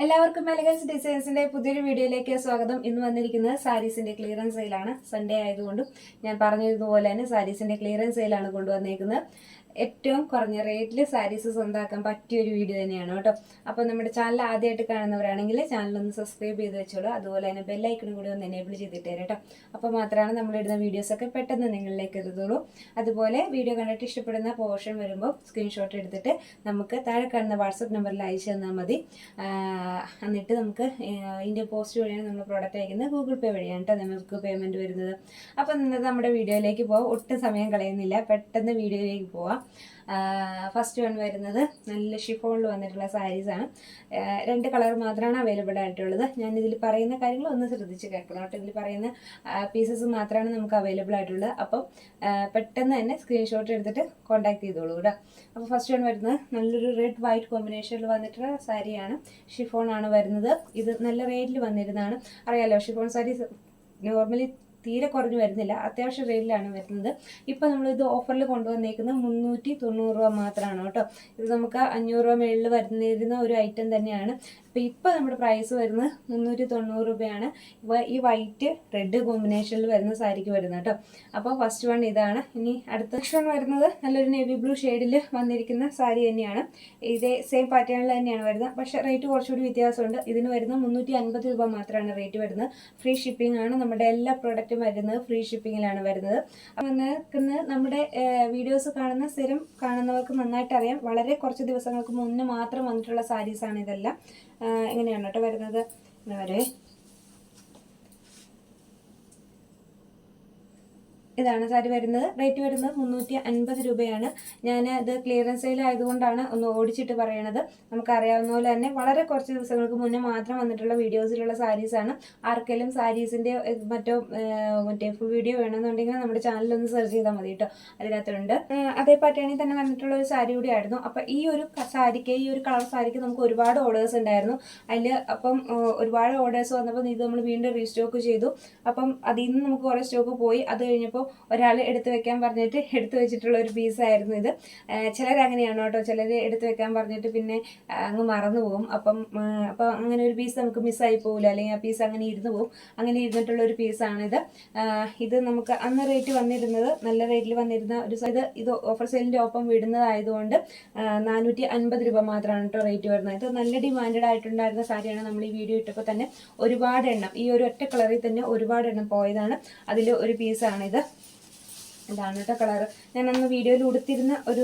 എല്ലാവർക്കും എലഗൻസ് ഡിസൈൻസിന്റെ പുതിയൊരു വീഡിയോയിലേക്ക് സ്വാഗതം. ഇന്ന് വന്നിരിക്കുന്നത് സാരീസിന്റെ ക്ലിയറൻസ് സെയിലാണ്. സൺഡേ ആയതുകൊണ്ടും ഞാൻ പറഞ്ഞതുപോലെ തന്നെ സാരീസിന്റെ ക്ലിയറൻസ് സെയിലാണ് കൊണ്ടുവന്നേക്കുന്നത്. ഏറ്റവും കുറഞ്ഞ റേറ്റിൽ സാരീസ് സ്വന്തമാക്കാൻ പറ്റിയ ഒരു വീഡിയോ തന്നെയാണ് കേട്ടോ. അപ്പോൾ നമ്മുടെ ചാനൽ ആദ്യമായിട്ട് കാണുന്നവരാണെങ്കിൽ ചാനലൊന്ന് സബ്സ്ക്രൈബ് ചെയ്ത് വെച്ചോളൂ. അതുപോലെ തന്നെ ബെല്ലൈക്കണും കൂടി ഒന്ന് എനേബിൾ ചെയ്തിട്ട് തരാം കേട്ടോ. അപ്പോൾ മാത്രമാണ് നമ്മളിടുന്ന വീഡിയോസൊക്കെ പെട്ടെന്ന് നിങ്ങളിലേക്ക് എത്തുള്ളൂ. അതുപോലെ വീഡിയോ കണ്ടിട്ട് ഇഷ്ടപ്പെടുന്ന പോർഷൻ വരുമ്പോൾ സ്ക്രീൻഷോട്ട് എടുത്തിട്ട് നമുക്ക് താഴെ കാണുന്ന വാട്സപ്പ് നമ്പറിൽ അയച്ചു തന്നാൽ മതി. എന്നിട്ട് നമുക്ക് ഇന്ത്യൻ പോസ്റ്റ് വഴിയാണ് നമ്മൾ പ്രോഡക്റ്റ് അയക്കുന്നത്. ഗൂഗിൾ പേ വഴിയാണ് കേട്ടോ നമുക്ക് പേയ്മെൻറ്റ് വരുന്നത്. അപ്പോൾ നമ്മുടെ വീഡിയോയിലേക്ക് പോകാം. ഒട്ടും സമയം കളയുന്നില്ല, പെട്ടെന്ന് വീഡിയോയിലേക്ക് പോവാം. ഫസ്റ്റ് വൺ വരുന്നത് നല്ല ഷിഫോണിൽ വന്നിട്ടുള്ള സാരീസാണ്. 2 കളർ മാത്രമാണ് അവൈലബിൾ ആയിട്ടുള്ളത്. ഞാൻ ഇതിൽ പറയുന്ന കാര്യങ്ങൾ ഒന്ന് ശ്രദ്ധിച്ച് കേൾക്കണം കേട്ടോ. ഇതിൽ പറയുന്ന പീസസ് മാത്രമാണ് നമുക്ക് അവൈലബിൾ ആയിട്ടുള്ളത്. അപ്പം പെട്ടെന്ന് തന്നെ സ്ക്രീൻഷോട്ട് എടുത്തിട്ട് കോൺടാക്ട് ചെയ്തോളൂ കേട്ടോ. അപ്പോൾ ഫസ്റ്റ് വൺ വരുന്നത് നല്ലൊരു റെഡ് വൈറ്റ് കോമ്പിനേഷനിൽ വന്നിട്ടുള്ള സാരിയാണ്. ഷിഫോണാണ് വരുന്നത്. ഇത് നല്ല റേറ്റിൽ വന്നിരുന്നതാണ്. അറിയാലോ, ഷിഫോൺ സാരീസ് നോർമലി തീരെ കുറഞ്ഞു വരുന്നില്ല, അത്യാവശ്യം റേറ്റിലാണ് വരുന്നത്. ഇപ്പം നമ്മളിത് ഓഫറിൽ കൊണ്ടുവന്നേക്കുന്നത് 390 രൂപ മാത്രമാണ് കേട്ടോ. ഇത് നമുക്ക് 500 രൂപ മേളിൽ വരുന്നിരുന്ന ഒരു ഐറ്റം തന്നെയാണ്. അപ്പോൾ ഇപ്പോൾ നമ്മുടെ പ്രൈസ് വരുന്നത് 390 രൂപയാണ്. ഈ വൈറ്റ് റെഡ് കോമ്പിനേഷനിൽ വരുന്ന സാരിക്ക് വരുന്നത് കേട്ടോ. അപ്പോൾ ഫസ്റ്റ് വൺ ഇതാണ്. ഇനി അടുത്ത നെക്സ്റ്റ് വൺ വരുന്നത് നല്ലൊരു നേവി ബ്ലൂ ഷെയ്ഡിൽ വന്നിരിക്കുന്ന സാരി തന്നെയാണ്. ഇതേ സെയിം പാറ്റേണിൽ തന്നെയാണ് വരുന്നത്, പക്ഷേ റേറ്റ് കുറച്ചുകൂടി വ്യത്യാസമുണ്ട്. ഇതിന് വരുന്നത് 350 രൂപ മാത്രമാണ് റേറ്റ് വരുന്നത്. ഫ്രീ ഷിപ്പിംഗ് ആണ്. നമ്മുടെ എല്ലാ പ്രോഡക്റ്റും വരുന്നത് ഫ്രീ ഷിപ്പിങ്ങിലാണ് വരുന്നത്. നമ്മുടെ വീഡിയോസ് സ്ഥിരം കാണുന്നവർക്ക് നന്നായിട്ട് അറിയാം. വളരെ കുറച്ച് ദിവസങ്ങൾക്ക് മുന്നേ മാത്രം വന്നിട്ടുള്ള സാരീസാണ് ഇതെല്ലാം. എങ്ങനെയാണ് കേട്ടോ വരുന്നത്. ഇതാണ് സാരി വരുന്നത്. റേറ്റ് വരുന്നത് 350 രൂപയാണ്. ഞാൻ ഇത് ക്ലിയറൻസ് സെയിൽ ആയതുകൊണ്ടാണ് ഒന്ന് ഓടിച്ചിട്ട് പറയണത്. നമുക്കറിയാവുന്ന പോലെ തന്നെ വളരെ കുറച്ച് ദിവസങ്ങൾക്ക് മുന്നേ മാത്രം വന്നിട്ടുള്ള വീഡിയോസിലുള്ള സാരീസാണ്. ആർക്കെങ്കിലും സാരീസിൻ്റെ മറ്റേ ഫുൾ വീഡിയോ വേണമെന്നുണ്ടെങ്കിൽ നമ്മുടെ ചാനലൊന്ന് സെർച്ച് ചെയ്താൽ മതി കേട്ടോ. അതിനകത്തുണ്ട്. അതേ പാറ്റേണിൽ തന്നെ വന്നിട്ടുള്ള ഒരു സാരി കൂടി ആയിരുന്നു. അപ്പം ഈ ഒരു സാരിക്ക്, ഈ ഒരു കളർ സാരിക്ക് നമുക്ക് ഒരുപാട് ഓർഡേഴ്സ് ഉണ്ടായിരുന്നു. അപ്പം ഒരുപാട് ഓർഡേഴ്സ് വന്നപ്പോൾ ഇത് നമ്മൾ വീണ്ടും റീസ്റ്റോക്ക് ചെയ്തു. അപ്പം അതിൽ നിന്ന് നമുക്ക് കുറേ സ്റ്റോക്ക് പോയി. അത് കഴിഞ്ഞപ്പോൾ ഒരാൾ എടുത്തു വെക്കാൻ പറഞ്ഞിട്ട് എടുത്തു വെച്ചിട്ടുള്ള ഒരു പീസായിരുന്നു ഇത്. ചിലരങ്ങനെയാണ് കേട്ടോ. ചിലർ എടുത്തു വെക്കാൻ പറഞ്ഞിട്ട് പിന്നെ അങ്ങ് മറന്നു പോകും. അപ്പം അങ്ങനെ ഒരു പീസ് നമുക്ക് മിസ്സായി പോകില്ല, അല്ലെങ്കിൽ ആ പീസ് അങ്ങനെ ഇരുന്ന് പോകും. അങ്ങനെ ഇരുന്നിട്ടുള്ള ഒരു പീസാണിത്. ഇത് നമുക്ക് അന്ന് റേറ്റ് വന്നിരുന്നത്, നല്ല റേറ്റിൽ വന്നിരുന്ന ഒരു ഇത് ഓഫർ സെയിലിൻ്റെ ഒപ്പം വിടുന്നതായതുകൊണ്ട് 450 രൂപ മാത്രമാണ് കേട്ടോ റേറ്റ് വരുന്നത്. ഇത് നല്ല ഡിമാൻഡഡ് ആയിട്ടുണ്ടായിരുന്ന സാരിയാണ്. നമ്മൾ ഈ വീഡിയോ ഇട്ടപ്പോൾ തന്നെ ഒരുപാട് എണ്ണം, ഈ ഒരു ഒറ്റ കളറിൽ തന്നെ ഒരുപാട് എണ്ണം പോയതാണ്. അതിൽ ഒരു പീസാണിത്. ഇതാണ് കേട്ടോ കളർ. ഞാനന്ന് വീഡിയോയിൽ ഉടുത്തിരുന്ന ഒരു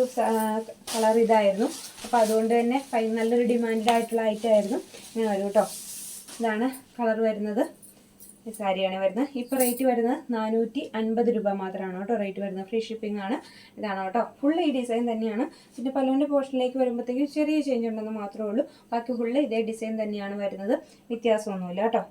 കളർ ഇതായിരുന്നു. അപ്പോൾ അതുകൊണ്ട് തന്നെ നല്ലൊരു ഡിമാൻഡഡ് ആയിട്ടുള്ള ഐറ്റം ആയിരുന്നു. ഇങ്ങനെ വരും കേട്ടോ. ഇതാണ് കളർ വരുന്നത്. ഈ സാരിയാണ് വരുന്നത്. ഇപ്പോൾ റേറ്റ് വരുന്നത് 450 രൂപ മാത്രമാണ് കേട്ടോ റേറ്റ് വരുന്നത്. ഫ്രീ ഷിപ്പിംഗ് ആണ്. ഇതാണ് കേട്ടോ. ഫുള്ള് ഈ ഡിസൈൻ തന്നെയാണ്. പിന്നെ പല്ലുവിൻ്റെ പോർഷനിലേക്ക് വരുമ്പോഴത്തേക്കും ചെറിയ ചേഞ്ച് ഉണ്ടെന്ന് മാത്രമേ ഉള്ളൂ. ബാക്കി ഫുള്ള് ഇതേ ഡിസൈൻ തന്നെയാണ് വരുന്നത്. വ്യത്യാസമൊന്നുമില്ല കേട്ടോ.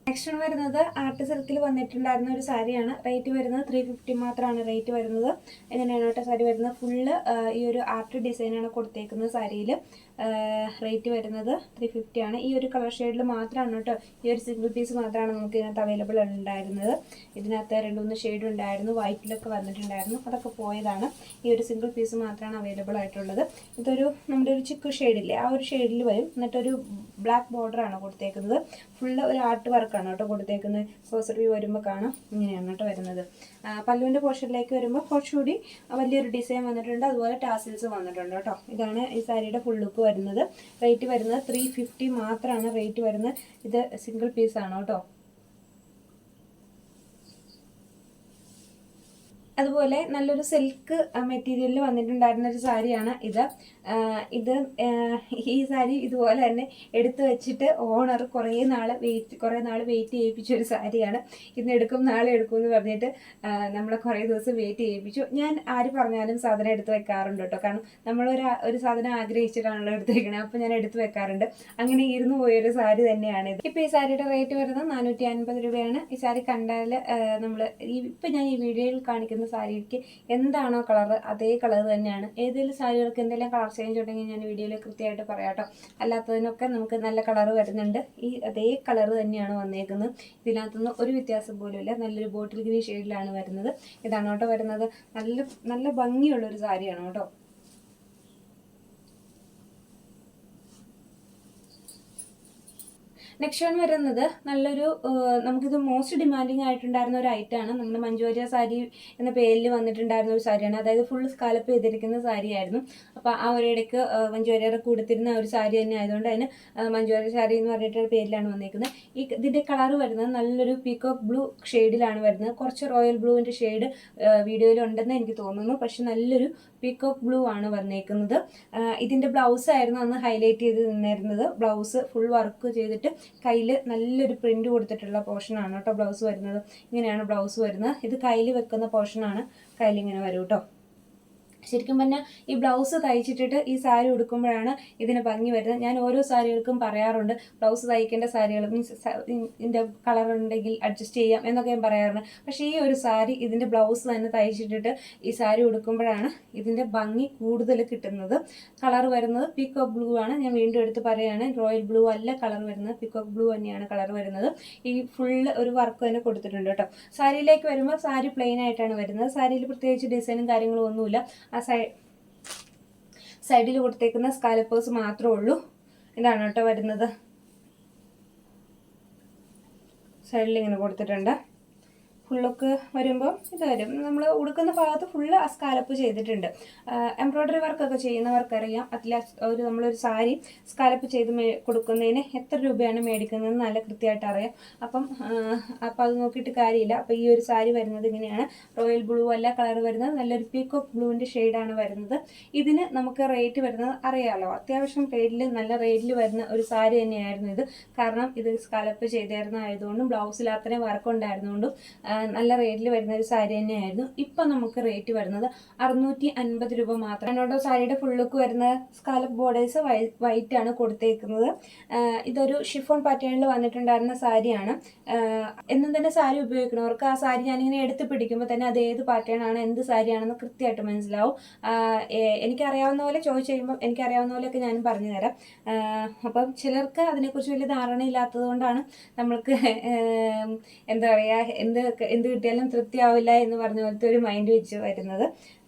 നെക്സ്റ്റ് വരുന്നത് ആർട്ട് സിൽക്കിൽ വന്നിട്ടുണ്ടായിരുന്ന ഒരു സാരിയാണ്. റേറ്റ് വരുന്നത് 350 മാത്രമാണ് റേറ്റ് വരുന്നത്. എങ്ങനെയാണ് കേട്ടോ സാരി വരുന്നത്. ഫുള്ള് ഈ ഒരു ആർട്ട് ഡിസൈനാണ് കൊടുത്തേക്കുന്നത് സാരിയിൽ. റേറ്റ് വരുന്നത് 350 ആണ്. ഈ ഒരു കളർ ഷെയ്ഡിൽ മാത്രമാണ് കേട്ടോ. ഈ ഒരു സിംഗിൾ പീസ് മാത്രമാണ് നമുക്ക് ഇതിനകത്ത് അവൈലബിൾ ഉണ്ടായിരുന്നത്. ഇതിനകത്ത് 2-3 ഷെയ്ഡ് ഉണ്ടായിരുന്നു. വൈറ്റിലൊക്കെ വന്നിട്ടുണ്ടായിരുന്നു. അതൊക്കെ പോയതാണ്. ഈ ഒരു സിംഗിൾ പീസ് മാത്രമാണ് അവൈലബിൾ ആയിട്ടുള്ളത്. ഇതൊരു നമ്മുടെ ഒരു ചിക്കു ഷെയ്ഡില്ലേ, ആ ഒരു ഷെയ്ഡിൽ വരും. എന്നിട്ടൊരു ബ്ലാക്ക് ബോർഡറാണ് കൊടുത്തേക്കുന്നത്. ഫുള്ള് ഒരു ആർട്ട് വർക്കാണ് കേട്ടോ കൊടുത്തേക്കുന്നത്. ക്ലോസർ വ്യൂ വരുമ്പോൾ കാണാം. ഇങ്ങനെയാണ് കേട്ടോ വരുന്നത്. പല്ലുവിൻ്റെ പോർഷനിലേക്ക് വരുമ്പോൾ കുറച്ചുകൂടി വലിയൊരു ഡിസൈൻ വന്നിട്ടുണ്ട്. അതുപോലെ ടാസിൽസ് വന്നിട്ടുണ്ട് കേട്ടോ. ഇതാണ് ഈ സാരിയുടെ ഫുൾ ലുക്ക് വരുന്നത്. റേറ്റ് വരുന്നത് 350 മാത്രമാണ് റേറ്റ് വരുന്നത്. ഇത് സിംഗിൾ പീസാണ് കേട്ടോ. അതുപോലെ നല്ലൊരു സിൽക്ക് മെറ്റീരിയലിൽ വന്നിട്ടുണ്ടായിരുന്ന ഒരു സാരിയാണ് ഇത്. ഈ സാരി ഇതുപോലെ തന്നെ എടുത്തു വെച്ചിട്ട് ഓണർ കുറേ നാൾ വെയിറ്റ് ചെയ്യിപ്പിച്ചൊരു സാരിയാണ്. ഇന്ന് എടുക്കും നാളെ എടുക്കും എന്ന് പറഞ്ഞിട്ട് നമ്മളെ കുറേ ദിവസം വെയിറ്റ് ചെയ്യിപ്പിച്ചു. ഞാൻ ആര് പറഞ്ഞാലും സാധനം എടുത്ത് വെക്കാറുണ്ട് കേട്ടോ. കാരണം നമ്മളൊരു സാധനം ആഗ്രഹിച്ചിട്ടാണല്ലോ എടുത്ത് വെക്കണത്. അപ്പോൾ ഞാൻ എടുത്ത് വെക്കാറുണ്ട്. അങ്ങനെ ഇരുന്ന് പോയൊരു സാരി തന്നെയാണ് ഇത്. ഇപ്പോൾ ഈ സാരിയുടെ റേറ്റ് വരുന്നത് 450 രൂപയാണ്. ഈ സാരി കണ്ടാൽ ഇപ്പം ഞാൻ ഈ വീഡിയോയിൽ കാണിക്കുന്ന സാരിക്ക് എന്താണോ കളർ അതേ കളർ തന്നെയാണ്. ഏതെങ്കിലും സാരികൾക്ക് എന്തെങ്കിലും കളർ ചേഞ്ച് ഉണ്ടെങ്കിൽ ഞാൻ വീഡിയോയിൽ കൃത്യമായിട്ട് പറയാം കേട്ടോ. അല്ലാത്തതിനൊക്കെ നമുക്ക് നല്ല കളർ വരുന്നുണ്ട്. ഈ അതേ കളർ തന്നെയാണ് വന്നേക്കുന്നത്. ഇതിനകത്തൊന്നും ഒരു വ്യത്യാസം പോലും ഇല്ല. നല്ലൊരു ബോട്ടിൽ ഗ്രീൻ ഷെയ്ഡിലാണ് വരുന്നത്. ഇതാണ് കേട്ടോ വരുന്നത്. നല്ല ഭംഗിയുള്ളൊരു സാരിയാണ് കേട്ടോ. നെക്സ്റ്റ് വൺ വരുന്നത് നല്ലൊരു നമുക്കിത് മോസ്റ്റ് ഡിമാൻഡിങ് ആയിട്ടുണ്ടായിരുന്ന ഒരു ഐറ്റമാണ്. നമ്മുടെ മഞ്ജുവാര്യർ സാരി എന്ന പേരിൽ വന്നിട്ടുണ്ടായിരുന്ന ഒരു സാരിയാണ്. അതായത് ഫുൾ സ്കാലപ്പ് ചെയ്തിരിക്കുന്ന സാരിയായിരുന്നു. അപ്പോൾ ആ ഒരു ഇടയ്ക്ക് മഞ്ജുവാര്യർ കൊടുത്തിരുന്ന ഒരു സാരി തന്നെ ആയതുകൊണ്ട് അതിന് മഞ്ജുവാര്യർ സാരി എന്ന് പറഞ്ഞിട്ടുള്ള പേരിലാണ് വന്നിരിക്കുന്നത്. ഇതിൻ്റെ കളർ വരുന്നത് നല്ലൊരു പീകോക്ക് ബ്ലൂ ഷെയ്ഡിലാണ് വരുന്നത്. കുറച്ച് റോയൽ ബ്ലൂവിൻ്റെ ഷെയ്ഡ് വീഡിയോയിൽ ഉണ്ടെന്ന് എനിക്ക് തോന്നുന്നു. പക്ഷെ നല്ലൊരു പീകോക്ക് ബ്ലൂ ആണ് വന്നേക്കുന്നത്. ഇതിൻ്റെ ബ്ലൗസ് ആയിരുന്നു അന്ന് ഹൈലൈറ്റ് ചെയ്ത് നിന്നിരുന്നത്. ബ്ലൗസ് ഫുൾ വർക്ക് ചെയ്തിട്ട് കയ്യിൽ നല്ലൊരു പ്രിന്റ് കൊടുത്തിട്ടുള്ള പോർഷനാണ് കേട്ടോ ബ്ലൗസ് വരുന്നത്. ഇങ്ങനെയാണ് ബ്ലൗസ് വരുന്നത്. ഇത് കയ്യിൽ വെക്കുന്ന പോർഷനാണ്. കയ്യിൽ ഇങ്ങനെ വരും കേട്ടോ. ശരിക്കും പറഞ്ഞാൽ ഈ ബ്ലൗസ് തയ്ച്ചിട്ടിട്ട് ഈ സാരി ഉടുക്കുമ്പോഴാണ് ഇതിന് ഭംഗി വരുന്നത്. ഞാൻ ഓരോ സാരികൾക്കും പറയാറുണ്ട് ബ്ലൗസ് തയ്ക്കേണ്ട സാരികൾ മീൻസ് ഇതിൻ്റെ കളർ ഉണ്ടെങ്കിൽ അഡ്ജസ്റ്റ് ചെയ്യാം എന്നൊക്കെ ഞാൻ പറയാറുണ്ട്. പക്ഷേ ഈ ഒരു സാരി ഇതിൻ്റെ ബ്ലൗസ് തന്നെ തയ്ച്ചിട്ടിട്ട് ഈ സാരി ഉടുക്കുമ്പോഴാണ് ഇതിൻ്റെ ഭംഗി കൂടുതൽ കിട്ടുന്നത്. കളർ വരുന്നത് പീകോക്ക് ബ്ലൂ ആണ്. ഞാൻ വീണ്ടും എടുത്ത് പറയുകയാണ്, റോയൽ ബ്ലൂ അല്ല കളർ വരുന്നത്, പീകോക്ക് ബ്ലൂ തന്നെയാണ് കളർ വരുന്നത്. ഈ ഫുള്ള് ഒരു വർക്ക് തന്നെ കൊടുത്തിട്ടുണ്ട് കേട്ടോ. സാരിയിലേക്ക് വരുമ്പോൾ സാരി പ്ലെയിൻ ആയിട്ടാണ് വരുന്നത്. സാരിയിൽ പ്രത്യേകിച്ച് ഡിസൈനും കാര്യങ്ങളും ഒന്നുമില്ല. ആ സൈഡിൽ കൊടുത്തേക്കുന്ന സ്കാലപ്പേഴ്സ് മാത്രമേ ഉള്ളൂ. ഇതാണ് കേട്ടോ വരുന്നത്. സൈഡിൽ ഇങ്ങനെ കൊടുത്തിട്ടുണ്ട്. ഫുള്ളൊക്കെ വരുമ്പോൾ ഇത് വരും. നമ്മൾ ഉടുക്കുന്ന ഭാഗത്ത് ഫുള്ള് സ്കാലപ്പ് ചെയ്തിട്ടുണ്ട്. എംബ്രോയ്ഡറി വർക്കൊക്കെ ചെയ്യുന്നവർക്കറിയാം. ഒരു നമ്മളൊരു സാരി സ്കാലപ്പ് ചെയ്ത് കൊടുക്കുന്നതിന് എത്ര രൂപയാണ് മേടിക്കുന്നതെന്ന് നല്ല കൃത്യമായിട്ട് അറിയാം. അപ്പം അത് നോക്കിയിട്ട് കാര്യമില്ല. അപ്പോൾ ഈ ഒരു സാരി വരുന്നത് ഇങ്ങനെയാണ്. റോയൽ ബ്ലൂ അല്ല കളർ വരുന്നത്, നല്ലൊരു പീകോക്ക് ബ്ലൂവിൻ്റെ ഷെയ്ഡാണ് വരുന്നത്. ഇതിന് നമുക്ക് റേറ്റ് വരുന്നത് അറിയാമല്ലോ. അത്യാവശ്യം നല്ല റേറ്റിൽ വരുന്ന ഒരു സാരി തന്നെയായിരുന്നു ഇത്. കാരണം ഇത് സ്കാലപ്പ് ചെയ്തായിരുന്നതുകൊണ്ടും ബ്ലൗസിൽ അത്രയും വർക്ക് ഉണ്ടായിരുന്നുകൊണ്ടും നല്ല റേറ്റിൽ വരുന്ന ഒരു സാരി തന്നെയായിരുന്നു. ഇപ്പം നമുക്ക് റേറ്റ് വരുന്നത് 650 രൂപ മാത്രം. എന്നോട് സാരിയുടെ ഫുൾ ലുക്ക് വരുന്ന സ്കാലപ്പ് ബോർഡേഴ്സ് വൈറ്റ് ആണ് കൊടുത്തേക്കുന്നത്. ഇതൊരു ഷിഫോൺ പാറ്റേണിൽ വന്നിട്ടുണ്ടായിരുന്ന സാരിയാണ്. എന്നും തന്നെ സാരി ഉപയോഗിക്കണവർക്ക് ആ സാരി ഞാനിങ്ങനെ എടുത്ത് പിടിക്കുമ്പോൾ തന്നെ അത് ഏത് പാറ്റേൺ ആണ് എന്ത് സാരിയാണെന്ന് കൃത്യമായിട്ട് മനസ്സിലാവും. എനിക്കറിയാവുന്ന പോലെ ചോദിച്ചു കഴിയുമ്പോൾ എനിക്കറിയാവുന്ന പോലെയൊക്കെ ഞാനും പറഞ്ഞു തരാം. അപ്പം ചിലർക്ക് അതിനെക്കുറിച്ച് വലിയ ധാരണയില്ലാത്തത് കൊണ്ടാണ് നമ്മൾക്ക് എന്താ പറയുക എന്ത് കിട്ടിയാലും തൃപ്തിയാവില്ല എന്ന് പറഞ്ഞ പോലത്തെ ഒരു മൈൻഡ് വെച്ച് വരുന്നത്.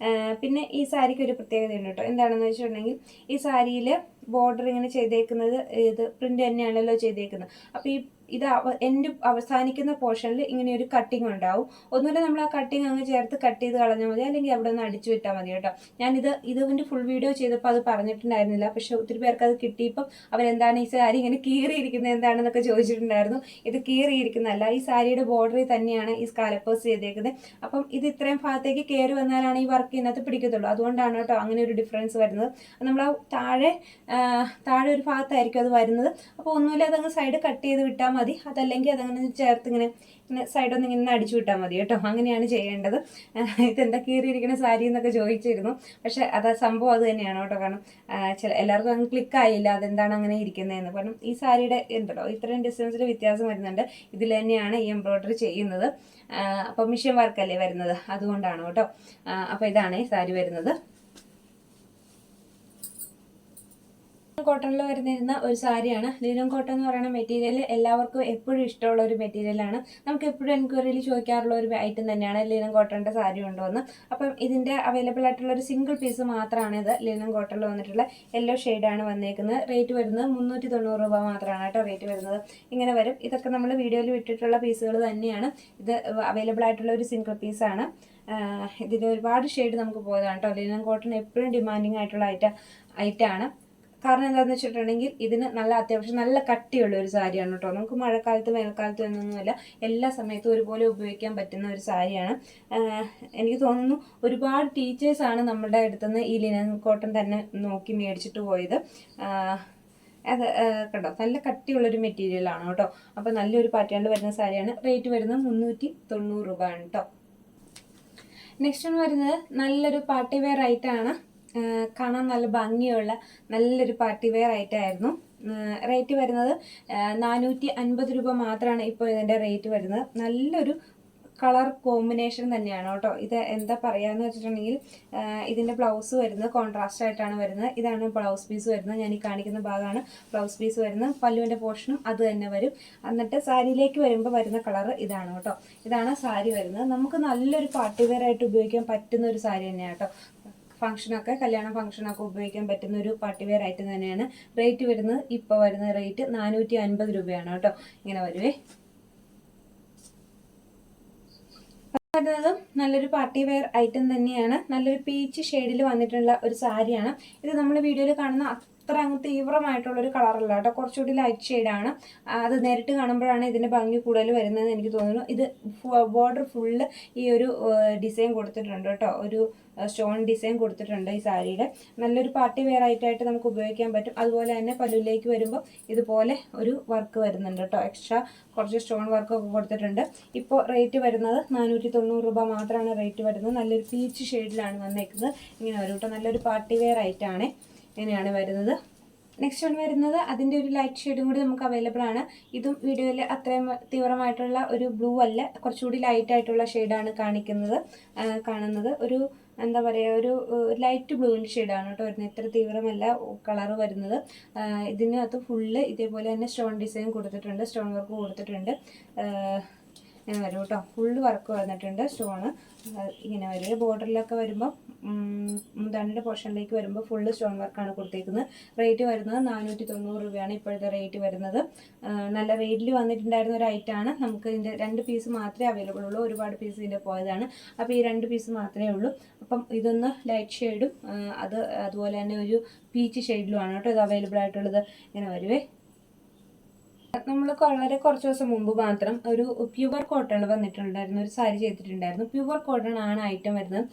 പിന്നെ ഈ സാരിക്ക് ഒരു പ്രത്യേകതയുണ്ട് കേട്ടോ. എന്താണെന്ന് വെച്ചിട്ടുണ്ടെങ്കിൽ ഈ സാരിയിൽ ബോർഡർ ഇങ്ങനെ ചെയ്തേക്കുന്നത് ഇത് പ്രിന്റ് തന്നെയാണല്ലോ ചെയ്തേക്കുന്നത്. അപ്പോൾ ഇത് എൻ്റെ അവസാനിക്കുന്ന പോർഷനിൽ ഇങ്ങനെ ഒരു കട്ടിങ് ഉണ്ടാവും. ഒന്നുമില്ല, നമ്മൾ ആ കട്ടിങ് അങ്ങ് ചേർത്ത് കട്ട് ചെയ്ത് കളഞ്ഞാൽ മതി, അല്ലെങ്കിൽ അവിടെ ഒന്ന് അടിച്ചു വിട്ടാൽ മതി കേട്ടോ. ഇതിൻ്റെ ഫുൾ വീഡിയോ ചെയ്തപ്പോൾ അത് പറഞ്ഞിട്ടുണ്ടായിരുന്നില്ല. പക്ഷെ ഒത്തിരി പേർക്ക് അത് കിട്ടിയപ്പം അവരെന്താണ് ഈ സാരി ഇങ്ങനെ കീറിയിരിക്കുന്നത് എന്താണെന്നൊക്കെ ചോദിച്ചിട്ടുണ്ടായിരുന്നു. ഇത് കീറിയിരിക്കുന്നതല്ല, ഈ സാരിയുടെ ബോർഡറിൽ തന്നെയാണ് ഈ സ്കാലപ്പേഴ്സ് ചെയ്തേക്കുന്നത്. അപ്പം ഇത് ഇത്രയും ഭാഗത്തേക്ക് കയറി വന്നാലാണ് ഈ വർക്ക് ഇതിനകത്ത് പിടിക്കത്തുള്ളൂ. അതുകൊണ്ടാണ് കേട്ടോ അങ്ങനെ ഒരു ഡിഫറൻസ് വരുന്നത്. നമ്മൾ താഴെ ഒരു ഭാഗത്തായിരിക്കും അത് വരുന്നത്. അപ്പോൾ ഒന്നുമില്ല, അതങ്ങ് സൈഡ് കട്ട് ചെയ്ത് വിട്ടാൽ മതി. അതല്ലെങ്കിൽ അതങ്ങനെ ചേർത്ത് ഇങ്ങനെ സൈഡൊന്നും ഇങ്ങനെ അടിച്ചു വിട്ടാൽ മതി കേട്ടോ. അങ്ങനെയാണ് ചെയ്യേണ്ടത്. ഇതെന്താ കീറിയിരിക്കുന്ന സാരി എന്നൊക്കെ ചോദിച്ചിരുന്നു. പക്ഷെ സംഭവം അത് തന്നെയാണ് കേട്ടോ. കാരണം എല്ലാവർക്കും അങ്ങ് ക്ലിക്കായില്ല അതെന്താണ് അങ്ങനെ ഇരിക്കുന്നതെന്ന്. കാരണം ഈ സാരിയുടെ ഉണ്ടല്ലോ ഇത്രയും ഡിസ്റ്റൻസിൽ വ്യത്യാസം വരുന്നുണ്ട്. ഇതിൽ തന്നെയാണ് ഈ എംബ്രോയ്ഡറി ചെയ്യുന്നത്. അപ്പോൾ മിഷ്യൻ വർക്കല്ലേ വരുന്നത്, അതുകൊണ്ടാണ് കേട്ടോ. അപ്പോൾ ഇതാണ് ഈ സാരി വരുന്നത്. കോട്ടണിൽ വരുന്നിരുന്ന ഒരു സാരിയാണ്. ലിനൻ കോട്ടൺ എന്ന് പറയുന്ന മെറ്റീരിയൽ എല്ലാവർക്കും എപ്പോഴും ഇഷ്ടമുള്ള ഒരു മെറ്റീരിയലാണ്. നമുക്ക് എപ്പോഴും എൻക്വയറിയിൽ ചോദിക്കാറുള്ള ഒരു ഐറ്റം തന്നെയാണ് ലിനൻ കോട്ടണിൻ്റെ സാരി ഉണ്ടോ എന്ന്. അപ്പം ഇതിൻ്റെ അവൈലബിൾ ആയിട്ടുള്ള ഒരു സിംഗിൾ പീസ് മാത്രമാണ് ഇത്. ലിനൻ കോട്ടണിൽ വന്നിട്ടുള്ള യെല്ലോ ഷെയ്ഡാണ് വന്നേക്കുന്നത്. റേറ്റ് വരുന്നത് 390 രൂപ മാത്രമാണ് കേട്ടോ റേറ്റ് വരുന്നത്. ഇങ്ങനെ വരും. ഇതൊക്കെ നമ്മൾ വീഡിയോയിൽ വിട്ടിട്ടുള്ള പീസുകൾ തന്നെയാണ്. ഇത് അവൈലബിൾ ആയിട്ടുള്ള ഒരു സിംഗിൾ പീസാണ്. ഇതിൻ്റെ ഒരുപാട് ഷെയ്ഡ് നമുക്ക് പോയതാണ് കേട്ടോ. ലിനൻ കോട്ടൺ എപ്പോഴും ഡിമാൻഡിങ് ആയിട്ടുള്ള ഐറ്റമാണ്. കാരണം എന്താണെന്ന് വെച്ചിട്ടുണ്ടെങ്കിൽ ഇതിന് അത്യാവശ്യം നല്ല കട്ടിയുള്ള ഒരു സാരിയാണ് കേട്ടോ. നമുക്ക് മഴക്കാലത്ത് വേനൽക്കാലത്ത് എന്നൊന്നുമല്ല, എല്ലാ സമയത്തും ഒരുപോലെ ഉപയോഗിക്കാൻ പറ്റുന്ന ഒരു സാരിയാണ്. എനിക്ക് തോന്നുന്നു ഒരുപാട് ടീച്ചേഴ്സാണ് നമ്മുടെ അടുത്തുനിന്ന് ഈ ലിനൻ കോട്ടൺ തന്നെ നോക്കി മേടിച്ചിട്ട് പോയത്. അത് കേട്ടോ നല്ല കട്ടിയുള്ളൊരു മെറ്റീരിയലാണ് കേട്ടോ. അപ്പോൾ നല്ലൊരു പാറ്റേണിൽ വരുന്ന സാരിയാണ്. റേറ്റ് വരുന്നത് 390 രൂപയാണ് കേട്ടോ. നെക്സ്റ്റ് ഒന്ന് വരുന്നത് നല്ലൊരു പാർട്ടി വെയർ ആയിട്ടാണ്. കാണാൻ നല്ല ഭംഗിയുള്ള നല്ലൊരു പാർട്ടി വെയർ ആയിട്ടായിരുന്നു. റേറ്റ് വരുന്നത് 450 രൂപ മാത്രമാണ് ഇപ്പോൾ ഇതിൻ്റെ റേറ്റ് വരുന്നത്. നല്ലൊരു കളർ കോമ്പിനേഷൻ തന്നെയാണ് കേട്ടോ. ഇത് എന്താ പറയുകയെന്ന് വെച്ചിട്ടുണ്ടെങ്കിൽ ഇതിൻ്റെ ബ്ലൗസ് വരുന്നത് കോൺട്രാസ്റ്റ് ആയിട്ടാണ് വരുന്നത്. ഇതാണ് ബ്ലൗസ് പീസ് വരുന്നത്. ഞാൻ ഈ കാണിക്കുന്ന ഭാഗമാണ് ബ്ലൗസ് പീസ് വരുന്നത്. പല്ലുവിൻ്റെ പോർഷനും അത് തന്നെ വരും. എന്നിട്ട് സാരിയിലേക്ക് വരുമ്പോൾ വരുന്ന കളർ ഇതാണ് കേട്ടോ. ഇതാണ് സാരി വരുന്നത്. നമുക്ക് നല്ലൊരു പാർട്ടി വെയർ ആയിട്ട് ഉപയോഗിക്കാൻ പറ്റുന്ന ഒരു സാരി തന്നെയാണ് കേട്ടോ. ഫംഗ്ഷനൊക്കെ കല്യാണ ഫംഗ്ഷനൊക്കെ ഉപയോഗിക്കാൻ പറ്റുന്ന ഒരു പാർട്ടി വെയർ ഐറ്റം തന്നെയാണ്. റേറ്റ് വരുന്നത് ഇപ്പോൾ വരുന്ന റേറ്റ് 450 രൂപയാണ് കേട്ടോ. ഇങ്ങനെ വരുവേ. വരുന്നതും നല്ലൊരു പാർട്ടി വെയർ ഐറ്റം തന്നെയാണ്. നല്ലൊരു പീച്ച് ഷെയ്ഡിൽ വന്നിട്ടുള്ള ഒരു സാരിയാണ് ഇത്. നമ്മൾ വീഡിയോയിൽ കാണുന്ന അത്ര അങ്ങ് തീവ്രമായിട്ടുള്ളൊരു കളറല്ല കേട്ടോ, കുറച്ചുകൂടി ലൈറ്റ് ഷെയ്ഡാണ്. അത് നേരിട്ട് കാണുമ്പോഴാണ് ഇതിൻ്റെ ഭംഗി കൂടുതൽ വരുന്നതെന്ന് എനിക്ക് തോന്നുന്നു. ഇത് ബോർഡർ ഫുള്ള് ഈ ഒരു ഡിസൈൻ കൊടുത്തിട്ടുണ്ട് കേട്ടോ, ഒരു സ്റ്റോൺ ഡിസൈൻ കൊടുത്തിട്ടുണ്ട് ഈ സാരിയുടെ. നല്ലൊരു പാർട്ടി വെയർ ആയിട്ട് നമുക്ക് ഉപയോഗിക്കാൻ പറ്റും. അതുപോലെ തന്നെ പല്ലുവിലേക്ക് വരുമ്പോൾ ഇതുപോലെ ഒരു വർക്ക് വരുന്നുണ്ട് കേട്ടോ, എക്സ്ട്രാ കുറച്ച് സ്റ്റോൺ വർക്കൊക്കെ കൊടുത്തിട്ടുണ്ട്. ഇപ്പോൾ റേറ്റ് വരുന്നത് 490 രൂപ മാത്രമാണ് റേറ്റ് വരുന്നത്. നല്ലൊരു പീച്ച് ഷെയ്ഡിലാണ് വന്നേക്കുന്നത്. ഇങ്ങനെ വരും കേട്ടോ, നല്ലൊരു പാർട്ടി വെയർ ആയിട്ടാണ് ഇങ്ങനെയാണ് വരുന്നത്. നെക്സ്റ്റ് വൺ വരുന്നത് അതിൻ്റെ ഒരു ലൈറ്റ് ഷെയ്ഡും കൂടി നമുക്ക് അവൈലബിൾ ആണ്. ഇതും വീഡിയോയിൽ അത്രയും തീവ്രമായിട്ടുള്ള ഒരു ബ്ലൂ അല്ല, കുറച്ചുകൂടി ലൈറ്റ് ആയിട്ടുള്ള ഷെയ്ഡാണ് കാണുന്നത്. ഒരു എന്താ പറയുക, ഒരു ലൈറ്റ് ബ്ലൂവിൻ്റെ ഷെയ്ഡാണ് കേട്ടോ വരുന്നത്. ഇത്ര തീവ്രമല്ല കളറ് വരുന്നത്. ഇതിനകത്ത് ഫുള്ള് ഇതേപോലെ തന്നെ സ്റ്റോൺ ഡിസൈൻ കൊടുത്തിട്ടുണ്ട്, സ്റ്റോൺ വർക്ക് കൊടുത്തിട്ടുണ്ട്. ഇങ്ങനെ വരും കേട്ടോ, ഫുള്ള് വർക്ക് വന്നിട്ടുണ്ട് സ്റ്റോണ്. ഇങ്ങനെ വരും. ബോർഡറിലൊക്കെ വരുമ്പോൾ മുന്താണിയുടെ പോർഷനിലേക്ക് വരുമ്പോൾ ഫുള്ള് സ്റ്റോൺ വർക്കാണ് കൊടുത്തേക്കുന്നത്. റേറ്റ് വരുന്നത് 490 രൂപയാണ് ഇപ്പോഴത്തെ റേറ്റ് വരുന്നത്. നല്ല റേറ്റിൽ വന്നിട്ടുണ്ടായിരുന്ന ഒരു ഐറ്റമാണ്. നമുക്ക് ഇതിൻ്റെ 2 പീസ് മാത്രമേ അവൈലബിൾ ഉള്ളൂ, ഒരുപാട് പീസ് ഇതിൻ്റെ പോയതാണ്. അപ്പോൾ ഈ 2 പീസ് മാത്രമേ ഉള്ളൂ. അപ്പം ഇതൊന്ന് ലൈറ്റ് ഷെയ്ഡും അതുപോലെ തന്നെ ഒരു പീച്ച് ഷെയ്ഡിലുമാണ് കേട്ടോ ഇത് അവൈലബിൾ ആയിട്ടുള്ളത്. ഇങ്ങനെ വരുവേ. നമ്മൾ വളരെ കുറച്ച് ദിവസം മുമ്പ് മാത്രം ഒരു പ്യുവർ കോട്ടൺ വന്നിട്ടുണ്ടായിരുന്നു, ഒരു സാരി ചെയ്തിട്ടുണ്ടായിരുന്നു. പ്യുവർ കോട്ടൺ ആണ് ഐറ്റം വരുന്നത്.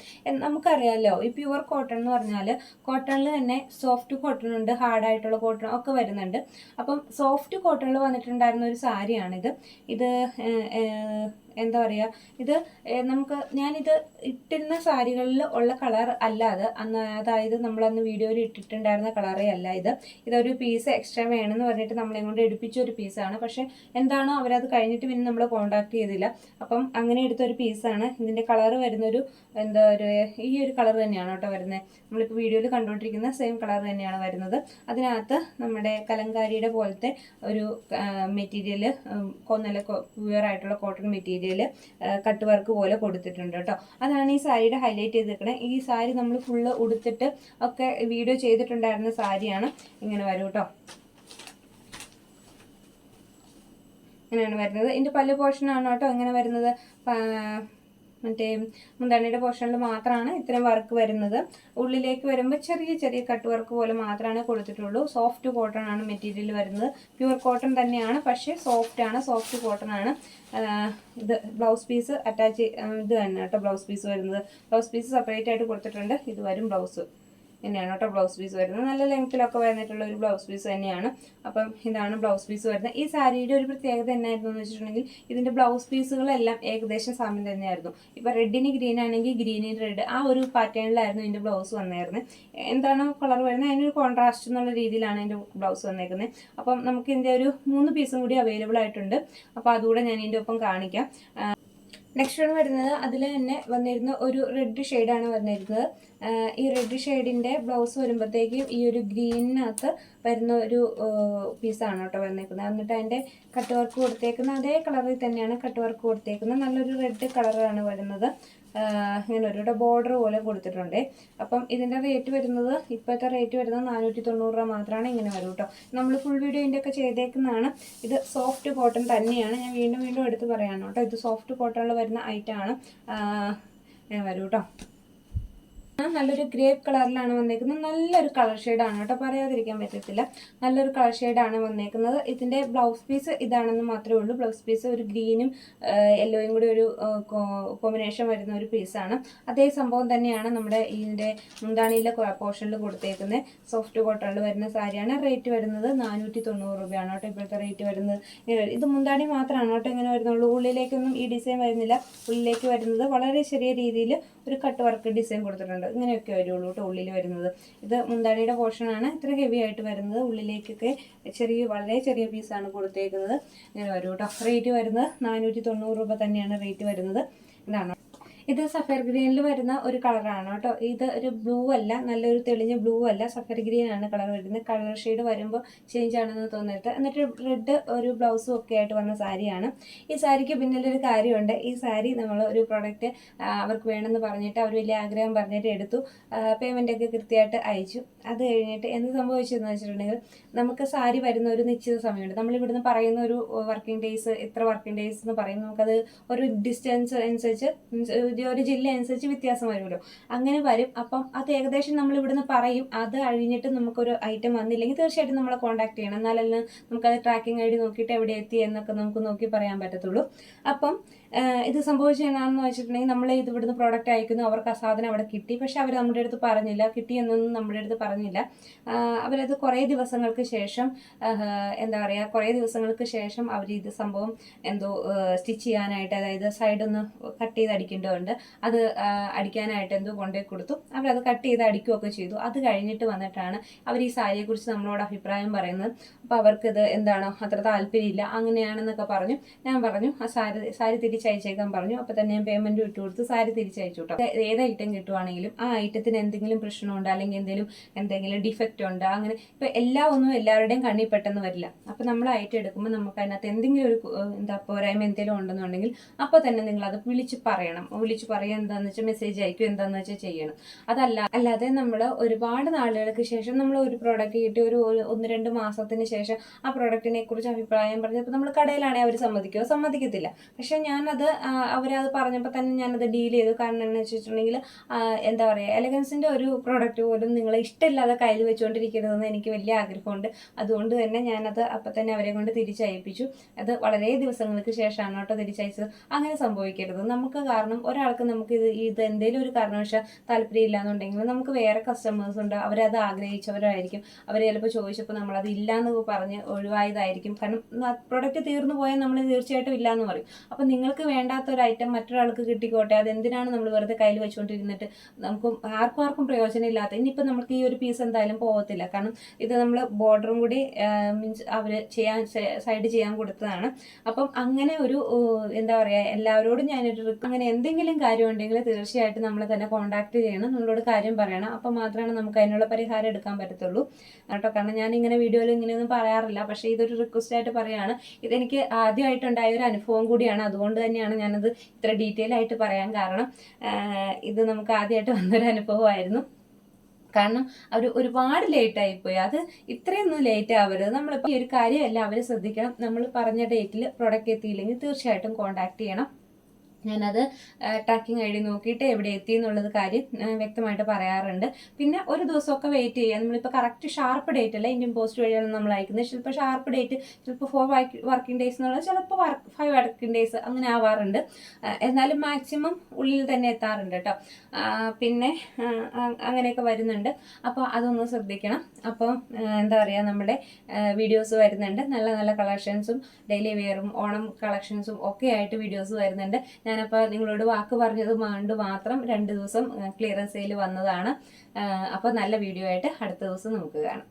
നമുക്കറിയാമല്ലോ, ഈ പ്യുവർ കോട്ടൺ എന്ന് പറഞ്ഞാൽ കോട്ടണിൽ തന്നെ സോഫ്റ്റ് കോട്ടൺ ഉണ്ട്, ഹാർഡായിട്ടുള്ള കോട്ടൺ ഒക്കെ വരുന്നുണ്ട്. അപ്പം സോഫ്റ്റ് കോട്ടണിൽ വന്നിട്ടുണ്ടായിരുന്ന ഒരു സാരിയാണിത്. ഇത് എന്താ പറയുക, ഇത് ഞാനിത് ഇട്ടിരുന്ന സാരികളിൽ ഉള്ള കളർ അല്ല അത്. അതായത് നമ്മളന്ന് വീഡിയോയിൽ ഇട്ടിട്ടുണ്ടായിരുന്ന കളറേ അല്ല ഇത്. ഇതൊരു പീസ് എക്സ്ട്രാ വേണമെന്ന് പറഞ്ഞിട്ട് നമ്മളെ കൊണ്ട് എടുപ്പിച്ച ഒരു പീസാണ്. പക്ഷെ എന്താണോ അവരത് കഴിഞ്ഞിട്ട് പിന്നെ നമ്മൾ കോണ്ടാക്ട് ചെയ്തില്ല. അപ്പം അങ്ങനെ എടുത്തൊരു പീസാണ്. ഇതിൻ്റെ കളർ വരുന്നൊരു ഈ ഒരു കളർ തന്നെയാണ് കേട്ടോ വരുന്നത്. നമ്മളിപ്പോൾ വീഡിയോയിൽ കണ്ടുകൊണ്ടിരിക്കുന്ന സെയിം കളർ തന്നെയാണ് വരുന്നത്. അതിനകത്ത് നമ്മുടെ കലങ്കാരിയുടെ പോലത്തെ ഒരു മെറ്റീരിയൽ, നല്ല പ്യുവർ ആയിട്ടുള്ള കോട്ടൺ മെറ്റീരിയൽ കട്ട് വർക്ക് പോലെ കൊടുത്തിട്ടുണ്ട് കേട്ടോ. അതാണ് ഈ സാരിയുടെ ഹൈലൈറ്റ് ചെയ്ത് നിൽക്കണേ. ഈ സാരി നമ്മൾ ഫുള്ള് ഉടുത്തിട്ട് ഒക്കെ വീഡിയോ ചെയ്തിട്ടുണ്ടായിരുന്ന സാരിയാണ്. ഇങ്ങനെ വരും കേട്ടോ, ഇങ്ങനെയാണ് വരുന്നത്. ഇതിൻ്റെ പല്ല് പോർഷനാണ് കേട്ടോ ഇങ്ങനെ വരുന്നത്. മറ്റേ മുന്താണിയുടെ പോർഷനിൽ മാത്രമാണ് ഇത്രയും വർക്ക് വരുന്നത്. ഉള്ളിലേക്ക് വരുമ്പോൾ ചെറിയ ചെറിയ കട്ട് വർക്ക് പോലെ മാത്രമാണ് കൊടുത്തിട്ടുള്ളൂ. സോഫ്റ്റ് കോട്ടൺ ആണ് മെറ്റീരിയൽ വരുന്നത്. പ്യുവർ കോട്ടൺ തന്നെയാണ്, പക്ഷേ സോഫ്റ്റ് കോട്ടൺ ആണ്. ഇത് ബ്ലൗസ് പീസ് അറ്റാച്ച് ഇത് തന്നെ കേട്ടോ ബ്ലൗസ് പീസ് വരുന്നത്. ബ്ലൗസ് പീസ് സെപ്പറേറ്റ് ആയിട്ട് കൊടുത്തിട്ടുണ്ട്. ഇത് വരും ബ്ലൗസ്. തന്നെയാണ് കേട്ടോ ബ്ലൗസ് പീസ് വരുന്നത്. നല്ല ലെങ്ത്തിലൊക്കെ വന്നിട്ടുള്ള ഒരു ബ്ലൗസ് പീസ് തന്നെയാണ്. അപ്പം ഇതാണ് ബ്ലൗസ് പീസ് വരുന്നത്. ഈ സാരിയുടെ ഒരു പ്രത്യേകത എന്നായിരുന്നു എന്ന് വെച്ചിട്ടുണ്ടെങ്കിൽ ഇതിൻ്റെ ബ്ലൗസ് പീസുകളെല്ലാം ഏകദേശം സാമ്യം തന്നെയായിരുന്നു. ഇപ്പം റെഡിന് ഗ്രീൻ ആണെങ്കിൽ ഗ്രീനിന് റെഡ്, ആ ഒരു പാറ്റേണിലായിരുന്നു ഇതിൻ്റെ ബ്ലൗസ് വന്നായിരുന്നത്. എന്താണ് കളർ വരുന്നത്, അതിനൊരു കോൺട്രാസ്റ്റ് എന്നുള്ള രീതിയിലാണ് ഇതിൻ്റെ ബ്ലൗസ് വന്നേക്കുന്നത്. അപ്പം നമുക്ക് ഇതിൻ്റെ ഒരു 3 പീസും കൂടി അവൈലബിൾ ആയിട്ടുണ്ട്. അപ്പോൾ അതുകൂടെ ഞാൻ ഇതിൻ്റെ ഒപ്പം കാണിക്കാം. നെക്സ്റ്റ് ആണ് വരുന്നത് അതിൽ തന്നെ വന്നിരുന്ന ഒരു റെഡ് ഷെയ്ഡാണ് വന്നിരുന്നത്. ഈ റെഡ് ഷെയ്ഡിൻ്റെ ബ്ലൗസ് വരുമ്പോഴത്തേക്കും ഈ ഒരു ഗ്രീനിനകത്ത് വരുന്ന ഒരു പീസാണ് കേട്ടോ വന്നേക്കുന്നത്. എന്നിട്ട് അതിൻ്റെ കട്ട് വർക്ക് കൊടുത്തേക്കുന്നത് അതേ കളറിൽ തന്നെയാണ് കട്ട് വർക്ക് കൊടുത്തേക്കുന്നത്. നല്ലൊരു റെഡ് കളറാണ് വരുന്നത്. ഇങ്ങനെ ഒരു ബോർഡർ പോലെ കൊടുത്തിട്ടുണ്ട്. അപ്പം ഇതിൻ്റെ റേറ്റ് വരുന്നത് ഇപ്പോഴത്തെ റേറ്റ് വരുന്നത് 490 രൂപ മാത്രമാണ്. ഇങ്ങനെ വരും കേട്ടോ. നമ്മൾ ഫുൾ വീഡിയോ ഇതിൻ്റെ ഒക്കെ ചെയ്തേക്കുന്നതാണ്. ഇത് സോഫ്റ്റ് കോട്ടൺ തന്നെയാണ്. ഞാൻ വീണ്ടും എടുത്ത് പറയാണ് കേട്ടോ, ഇത് സോഫ്റ്റ് കോട്ടണിൽ വരുന്ന ഐറ്റമാണ്. ഇങ്ങനെ വരും കേട്ടോ. നല്ലൊരു ഗ്രേപ്പ് കളറിലാണ് വന്നേക്കുന്നത്. നല്ലൊരു കളർ ഷെയ്ഡാണ് കേട്ടോ, പറയാതിരിക്കാൻ പറ്റത്തില്ല. നല്ലൊരു കളർ ഷെയ്ഡാണ് വന്നേക്കുന്നത്. ഇതിൻ്റെ ബ്ലൗസ് പീസ് ഇതാണെന്ന് മാത്രമേ ഉള്ളൂ. ബ്ലൗസ് പീസ് ഒരു ഗ്രീനും യെല്ലോയും കൂടി ഒരു കോമ്പിനേഷൻ വരുന്ന ഒരു പീസാണ്. അതേ സംഭവം തന്നെയാണ് നമ്മുടെ ഇതിൻ്റെ മുന്താണിയിലെ പോർഷനിൽ കൊടുത്തേക്കുന്നത്. സോഫ്റ്റ് കോട്ടണിൽ വരുന്ന സാരിയാണ്. റേറ്റ് വരുന്നത് 490 രൂപയാണ് കേട്ടോ ഇപ്പോഴത്തെ റേറ്റ് വരുന്നത്. ഇത് മുന്താണി മാത്രമാണ് കേട്ടോ ഇങ്ങനെ വരുന്നുള്ളൂ. ഉള്ളിലേക്കൊന്നും ഈ ഡിസൈൻ വരുന്നില്ല. ഉള്ളിലേക്ക് വരുന്നത് വളരെ ചെറിയ രീതിയിൽ ഒരു കട്ട് വർക്ക് ഡിസൈൻ കൊടുത്തിട്ടുണ്ട്. ഇങ്ങനെയൊക്കെ വരുള്ളൂ കേട്ടോ ഉള്ളിൽ വരുന്നത്. ഇത് മുന്താണിയുടെ പോർഷനാണ് ഇത്ര ഹെവി ആയിട്ട് വരുന്നത്. ഉള്ളിലേക്കൊക്കെ വളരെ ചെറിയ പീസാണ് കൊടുത്തേക്കുന്നത്. ഇങ്ങനെ വരും കേട്ടോ. റേറ്റ് വരുന്നത് 490 രൂപ തന്നെയാണ് റേറ്റ് വരുന്നത്. ഇതാണ് ഇത് സഫയർ ഗ്രീനിൽ വരുന്ന ഒരു കളറാണ് കേട്ടോ. ഇത് ഒരു ബ്ലൂ അല്ല, നല്ലൊരു തെളിഞ്ഞ ബ്ലൂ അല്ല, സഫയർ ഗ്രീൻ ആണ് കളർ വരുന്നത്. കളർ ഷെയ്ഡ് വരുമ്പോൾ ചേഞ്ച് ആണെന്ന് തോന്നരുത്. എന്നിട്ട് റെഡ് ഒരു ബ്ലൗസും ഒക്കെ ആയിട്ട് വന്ന സാരിയാണ്. ഈ സാരിക്ക് പിന്നിലൊരു കാര്യമുണ്ട്. ഈ സാരി നമ്മൾ ഒരു പ്രോഡക്റ്റ് അവർക്ക് വേണമെന്ന് പറഞ്ഞിട്ട് അവർ വലിയ ആഗ്രഹം പറഞ്ഞിട്ട് എടുത്തു, പേയ്മെൻ്റ് ഒക്കെ കൃത്യമായിട്ട് അയച്ചു. അത് കഴിഞ്ഞിട്ട് എന്ത് സംഭവിച്ചതെന്ന് വെച്ചിട്ടുണ്ടെങ്കിൽ നമുക്ക് സാരി വരുന്ന ഒരു നിശ്ചിത സമയമുണ്ട്. നമ്മളിവിടുന്ന് പറയുന്ന ഒരു വർക്കിംഗ് ഡേയ്സ്, എത്ര വർക്കിംഗ് ഡേയ്സ് എന്ന് പറയും, നമുക്കത് ഒരു ഡിസ്റ്റൻസ് അനുസരിച്ച്, ഒരു ജില്ല അനുസരിച്ച് വ്യത്യാസം വരുമല്ലോ, അങ്ങനെ വരും. അപ്പം അത് ഏകദേശം നമ്മൾ ഇവിടുന്ന് പറയും. അത് കഴിഞ്ഞിട്ട് നമുക്കൊരു ഐറ്റം വന്നില്ലെങ്കിൽ തീർച്ചയായിട്ടും നമ്മളെ കോൺടാക്ട് ചെയ്യണം. എന്നാലല്ലേ നമുക്കത് ട്രാക്കിംഗ് ഐ ഡി നോക്കിയിട്ട് എവിടെ എത്തി എന്നൊക്കെ നമുക്ക് നോക്കി പറയാൻ പറ്റത്തുള്ളൂ. അപ്പം ഇത് സംഭവിച്ചത് എന്താണെന്ന് വെച്ചിട്ടുണ്ടെങ്കിൽ, നമ്മൾ ഇത് ഇവിടുന്ന് പ്രോഡക്റ്റ് അയക്കുന്നു, അവർക്ക് ആ സാധനം അവിടെ കിട്ടി, പക്ഷെ അവർ നമ്മുടെ അടുത്ത് പറഞ്ഞില്ല, കിട്ടിയെന്നൊന്നും നമ്മുടെ അടുത്ത് പറഞ്ഞില്ല. അവരത് കുറേ ദിവസങ്ങൾക്ക് ശേഷം, എന്താ പറയുക, കുറേ ദിവസങ്ങൾക്ക് ശേഷം അവർ ഇത് സംഭവം എന്തോ സ്റ്റിച്ച് ചെയ്യാനായിട്ട്, അതായത് സൈഡൊന്ന് കട്ട് ചെയ്ത് അടിക്കേണ്ടതുണ്ട്, അത് അടിക്കാനായിട്ട് എന്തോ കൊണ്ടുപോയി കൊടുത്തു. അവരത് കട്ട് ചെയ്ത് അടിക്കുകയൊക്കെ ചെയ്തു. അത് കഴിഞ്ഞിട്ട് വന്നിട്ടാണ് അവർ ഈ സാരിയെക്കുറിച്ച് നമ്മളോട് അഭിപ്രായം പറയുന്നത്. അപ്പോൾ അവർക്കിത് എന്താണോ അത്ര താല്പര്യമില്ല, അങ്ങനെയാണെന്നൊക്കെ പറഞ്ഞു. ഞാൻ പറഞ്ഞു ആ സാരി തിരിച്ചയച്ചേക്കാൻ പറഞ്ഞു. അപ്പോൾ തന്നെ ഞാൻ പേയ്മെൻറ്റ് ഇട്ട് കൊടുത്ത് സാരി തിരിച്ചയച്ചു കേട്ടോ. ഏത് ഐറ്റം കിട്ടുവാണെങ്കിലും ആ ഐറ്റത്തിന് എന്തെങ്കിലും പ്രശ്നമുണ്ട്, അല്ലെങ്കിൽ എന്തെങ്കിലും ഡിഫക്റ്റ് ഉണ്ട്, അങ്ങനെ ഇപ്പം ഒന്നും എല്ലാവരുടെയും കണ്ണിൽ പെട്ടെന്ന് വരില്ല. അപ്പം നമ്മൾ ഐറ്റം എടുക്കുമ്പോൾ നമുക്ക് അതിനകത്ത് എന്തെങ്കിലും ഒരു പോരായ്മ എന്തെങ്കിലും ഉണ്ടെന്നുണ്ടെങ്കിൽ അപ്പോൾ തന്നെ നിങ്ങളത് വിളിച്ച് പറയണം. വിളിച്ച് പറയുക, എന്താണെന്ന് വെച്ചാൽ മെസ്സേജ് അയക്കും, എന്താണെന്ന് വെച്ചാൽ ചെയ്യണം. അല്ലാതെ നമ്മൾ ഒരുപാട് നാളുകൾക്ക് ശേഷം നമ്മൾ ഒരു പ്രോഡക്റ്റ് കിട്ടി, ഒരു 1-2 മാസത്തിന് ശേഷം ആ പ്രോഡക്റ്റിനെ കുറിച്ച് അഭിപ്രായം പറഞ്ഞപ്പോൾ നമ്മൾ കടയിലാണെങ്കിൽ അവർ സമ്മതിക്കത്തില്ല. പക്ഷെ ഞാനത് അവരത് പറഞ്ഞപ്പോൾ തന്നെ ഞാനത് ഡീൽ ചെയ്തു. കാരണം എന്ന് വെച്ചിട്ടുണ്ടെങ്കിൽ, എന്താ പറയുക, എലഗൻസിൻ്റെ ഒരു പ്രോഡക്റ്റ് പോലും നിങ്ങൾ ഇഷ്ടമില്ലാതെ കയ്യിൽ വെച്ചുകൊണ്ടിരിക്കരുതെന്ന് എനിക്ക് വലിയ ആഗ്രഹമുണ്ട്. അതുകൊണ്ട് തന്നെ ഞാനത് അപ്പം തന്നെ അവരെ കൊണ്ട് തിരിച്ചയപ്പിച്ചു. അത് വളരെ ദിവസങ്ങൾക്ക് ശേഷമാണ് കേട്ടോ തിരിച്ചയച്ചത്. അങ്ങനെ സംഭവിക്കരുത് നമുക്ക്. കാരണം ഒരാൾക്ക് നമുക്ക് ഇത് എന്തെങ്കിലും ഒരു കാരണവശാൽ താല്പര്യം ഇല്ലാന്നുണ്ടെങ്കിൽ നമുക്ക് വേറെ കസ്റ്റമേഴ്സ് ഉണ്ട്, അവരത് ആഗ്രഹിച്ചവരായിരിക്കും. അവർ ചിലപ്പോൾ ചോദിച്ചപ്പോൾ നമ്മളത് ഇല്ലയെന്ന് പറഞ്ഞ് ഒഴിവായതായിരിക്കും. കാരണം പ്രൊഡക്റ്റ് തീർന്നു പോയാൽ നമ്മൾ തീർച്ചയായിട്ടും ഇല്ലയെന്ന് പറയും. അപ്പം നിങ്ങൾക്ക് വേണ്ടാത്തൊരു ഐറ്റം മറ്റൊരാൾക്ക് കിട്ടിക്കോട്ടെ, അതെന്തിനാണ് നമ്മൾ വെറുതെ കയ്യിൽ വെച്ചുകൊണ്ടിരുന്നിട്ട് നമുക്ക് ആർക്കും പ്രയോജനം ഇല്ലാത്ത. ഇനിയിപ്പോൾ നമുക്ക് ഈ ഒരു പീസ് എന്തായാലും പോകത്തില്ല. കാരണം ഇത് നമ്മൾ ബോർഡറും കൂടി മീൻസ് അവർ സൈഡ് ചെയ്യാൻ കൊടുത്തതാണ്. അപ്പം അങ്ങനെ ഒരു എന്താ പറയുക, എല്ലാവരോടും അങ്ങനെ എന്തെങ്കിലും കാര്യം ഉണ്ടെങ്കിൽ തീർച്ചയായിട്ടും നമ്മളെ തന്നെ കോൺടാക്ട് ചെയ്യണം, നമ്മളോട് കാര്യം പറയണം. അപ്പം മാത്രമാണ് നമുക്ക് അതിനുള്ള പരിഹാരം എടുക്കാൻ പറ്റത്തുള്ളൂ കേട്ടോ. കാരണം ഞാൻ ഇങ്ങനെ വീഡിയോയിൽ ഇങ്ങനെയൊന്നും പറയാറില്ല, പക്ഷേ ഇതൊരു റിക്വസ്റ്റ് ആയിട്ട് പറയുകയാണ്. ഇതെനിക്ക് ആദ്യമായിട്ടുണ്ടായ ഒരു അനുഭവം കൂടിയാണ്. അതുകൊണ്ട് തന്നെയാണ് ഞാനത് ഇത്ര ഡീറ്റെയിൽ ആയിട്ട് പറയാൻ കാരണം. ഇത് നമുക്ക് ആദ്യമായിട്ട് വന്നൊരു അനുഭവമായിരുന്നു. കാരണം അവർ ഒരുപാട് ലേറ്റ് ആയിപ്പോയി. അത് ഇത്രയൊന്നും ലേറ്റ് ആവരുത്. നമ്മളിപ്പോൾ ഈ ഒരു കാര്യമല്ല അവർ ശ്രദ്ധിക്കണം. നമ്മൾ പറഞ്ഞ ഡേറ്റിൽ പ്രൊഡക്റ്റ് എത്തിയില്ലെങ്കിൽ തീർച്ചയായിട്ടും കോൺടാക്ട് ചെയ്യണം. ഞാനത് ട്രാക്കിംഗ് ഐ ഡി നോക്കിയിട്ട് എവിടെ എത്തി എന്നുള്ളത് കാര്യം വ്യക്തമായിട്ട് പറയാറുണ്ട്. പിന്നെ ഒരു ദിവസമൊക്കെ വെയിറ്റ് ചെയ്യുക. നമ്മളിപ്പോൾ കറക്റ്റ് ഷാർപ്പ് ഡേറ്റ് അല്ല ഇന്ത്യൻ പോസ്റ്റ് വഴിയാണ് നമ്മൾ അയക്കുന്നത്. ചിലപ്പോൾ ഷാർപ്പ് ഡേറ്റ് ചിലപ്പോൾ 4 വർക്കിംഗ് ഡേയ്സ് എന്നുള്ളത്, ചിലപ്പോൾ 5 വർക്കിംഗ് ഡേയ്സ് അങ്ങനെ ആവാറുണ്ട്. എന്നാലും മാക്സിമം ഉള്ളിൽ തന്നെ എത്താറുണ്ട് കേട്ടോ. പിന്നെ അങ്ങനെയൊക്കെ വരുന്നുണ്ട്. അപ്പോൾ അതൊന്ന് ശ്രദ്ധിക്കണം. അപ്പോൾ എന്താ പറയുക, നമ്മുടെ വീഡിയോസ് വരുന്നുണ്ട്, നല്ല നല്ല കളക്ഷൻസും ഡെയിലി വെയറും ഓണം കളക്ഷൻസും ഒക്കെ ആയിട്ട് വീഡിയോസ് വരുന്നുണ്ട്. ഞാനപ്പോൾ നിങ്ങളോട് വാക്ക് പറഞ്ഞത് കൊണ്ട് മാത്രം 2 ദിവസം ക്ലിയറൻസ് സെയിൽ വന്നതാണ്. അപ്പോൾ നല്ല വീഡിയോ ആയിട്ട് അടുത്ത ദിവസം നമുക്ക് കാണാം.